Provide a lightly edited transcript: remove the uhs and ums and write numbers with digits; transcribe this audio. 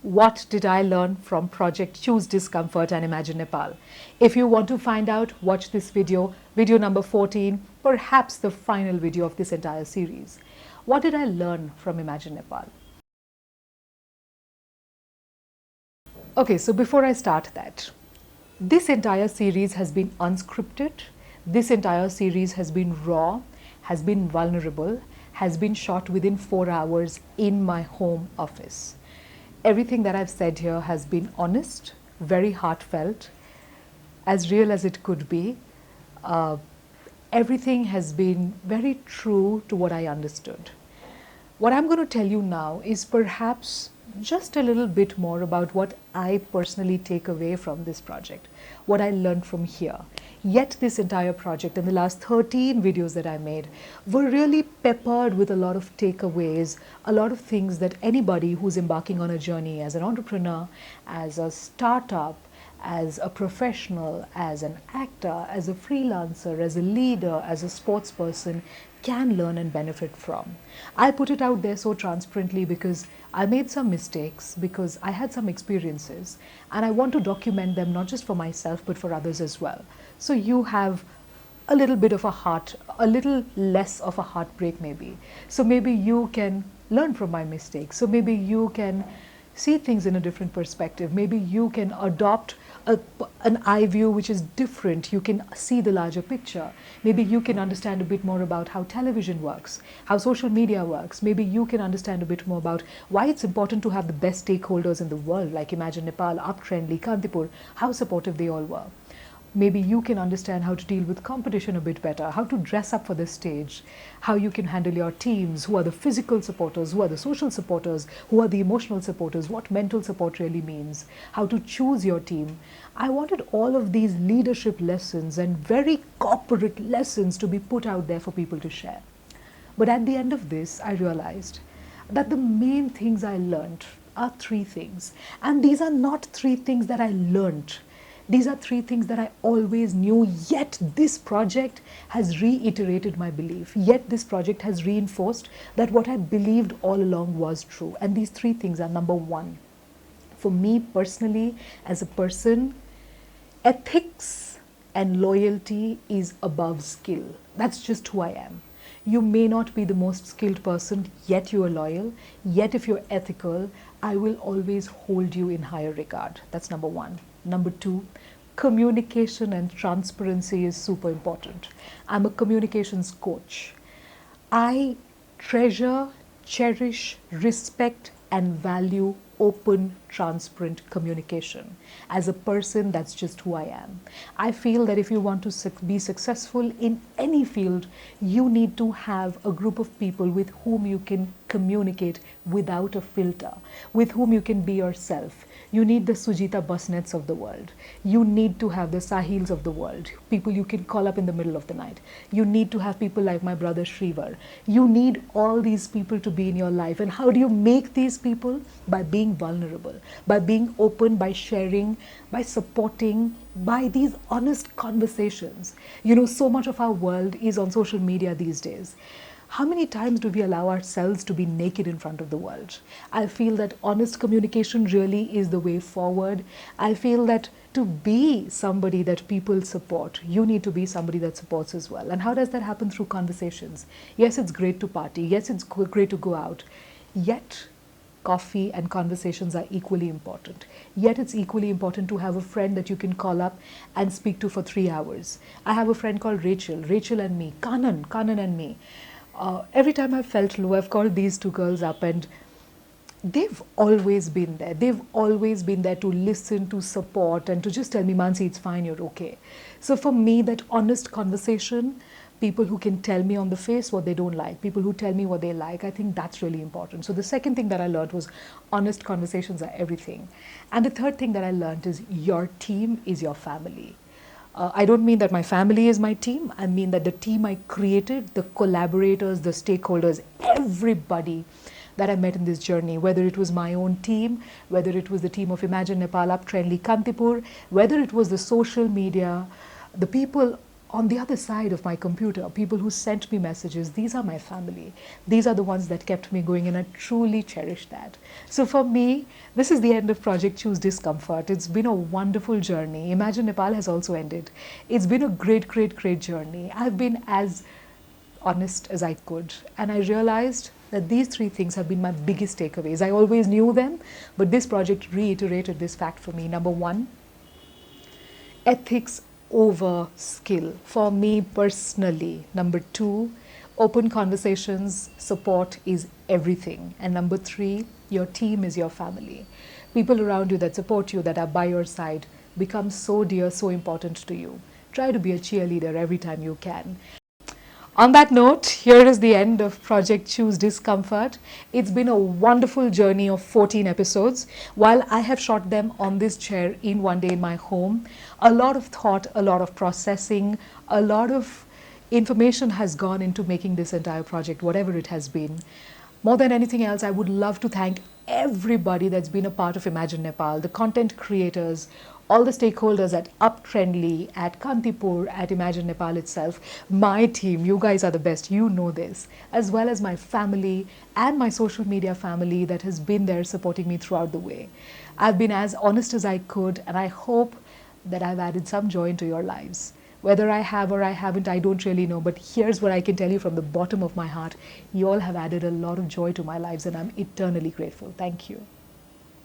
What did I learn from Project Choose Discomfort and Imagine Nepal? If you want to find out, watch this video, video number 14, perhaps the final video of this entire series. What did I learn from Imagine Nepal? Okay, so before I start that, this entire series has been unscripted. This entire series has been raw, has been vulnerable, has been shot within 4 hours in my home office. Everything that I've said here has been honest, very heartfelt, as real as it could be. Everything has been very true to what I understood. What I'm going to tell you now is perhaps just a little bit more about what I personally take away from this project, what I learned from here. Yet this entire project and the last 13 videos that I made were really peppered with a lot of takeaways, a lot of things that anybody who's embarking on a journey as an entrepreneur, as a startup, as a professional, as an actor, as a freelancer, as a leader, as a sports person can learn and benefit from. I put it out there so transparently because I made some mistakes, because I had some experiences, and I want to document them not just for myself but for others as well. So you have a little bit of a little less of a heartbreak maybe. So maybe you can learn from my mistakes. So maybe you can see things in a different perspective. Maybe you can adopt an eye view which is different. You can see the larger picture. Maybe you can understand a bit more about how television works, how social media works. Maybe you can understand a bit more about why it's important to have the best stakeholders in the world, like Imagine Nepal, Uptrendly, Kantipur, how supportive they all were. Maybe you can understand how to deal with competition a bit better, how to dress up for the stage, how you can handle your teams, who are the physical supporters, who are the social supporters, who are the emotional supporters, what mental support really means, how to choose your team. I wanted all of these leadership lessons and very corporate lessons to be put out there for people to share. But at the end of this, I realized that the main things I learned are 3 things. And these are not 3 things that I learned. These are 3 things that I always knew, yet this project has reiterated my belief. Yet this project has reinforced that what I believed all along was true. And these 3 things are: number 1, for me personally as a person, ethics and loyalty is above skill. That's just who I am. You may not be the most skilled person, yet you are loyal. Yet if you're ethical, I will always hold you in higher regard. That's number 1. Number 2, communication and transparency is super important. I'm a communications coach. I treasure, cherish, respect, and value open, transparent communication. As a person, that's just who I am. I feel that if you want to be successful in any field, you need to have a group of people with whom you can communicate without a filter, with whom you can be yourself. You need the Sujita Busnets of the world. You need to have the Sahils of the world, people you can call up in the middle of the night. You need to have people like my brother Shrivar. You need all these people to be in your life. And how do you make these people? By being vulnerable, by being open, by sharing, by supporting, by these honest conversations. You know, so much of our world is on social media these days. How many times do we allow ourselves to be naked in front of the world? I feel that honest communication really is the way forward. I feel that to be somebody that people support, you need to be somebody that supports as well. And how does that happen? Through conversations. Yes, it's great to party. Yes, it's great to go out. Yet, coffee and conversations are equally important. Yet it's equally important to have a friend that you can call up and speak to for 3 hours. I have a friend called Rachel and me, Kanan and me. Every time I've felt low, I've called these 2 girls up, and they've always been there. They've always been there to listen, to support, and to just tell me, Mannsi, it's fine, you're okay. So for me, that honest conversation, people who can tell me on the face what they don't like, people who tell me what they like, I think that's really important. So the second thing that I learned was honest conversations are everything. And the third thing that I learned is your team is your family. I don't mean that my family is my team. I mean that the team I created, the collaborators, the stakeholders, everybody that I met in this journey, whether it was my own team, whether it was the team of Imagine Nepal, Uptrendly, Kantipur, whether it was the social media, the people on the other side of my computer, people who sent me messages, these are my family. These are the ones that kept me going, and I truly cherish that. So for me, this is the end of Project Choose Discomfort. It's been a wonderful journey. Imagine Nepal has also ended. It's been a great, great, great journey. I've been as honest as I could, and I realized that these three things have been my biggest takeaways. I always knew them, but this project reiterated this fact for me. Number one, ethics over skill for me personally. Number two, open conversations, support is everything. And number three, your team is your family. People around you that support you, that are by your side, become so dear, so important to you. Try to be a cheerleader every time you can. On that note, here is the end of Project Choose Discomfort. It's been a wonderful journey of 14 episodes. While I have shot them on this chair in one day in my home, a lot of thought, a lot of processing, a lot of information has gone into making this entire project, whatever it has been. More than anything else, I would love to thank everybody that's been a part of Imagine Nepal, the content creators, all the stakeholders at Uptrendly, at Kantipur, at Imagine Nepal itself, my team, you guys are the best, you know this, as well as my family and my social media family that has been there supporting me throughout the way. I've been as honest as I could, and I hope that I've added some joy into your lives. Whether I have or I haven't, I don't really know, but here's what I can tell you from the bottom of my heart. You all have added a lot of joy to my lives, and I'm eternally grateful. Thank you.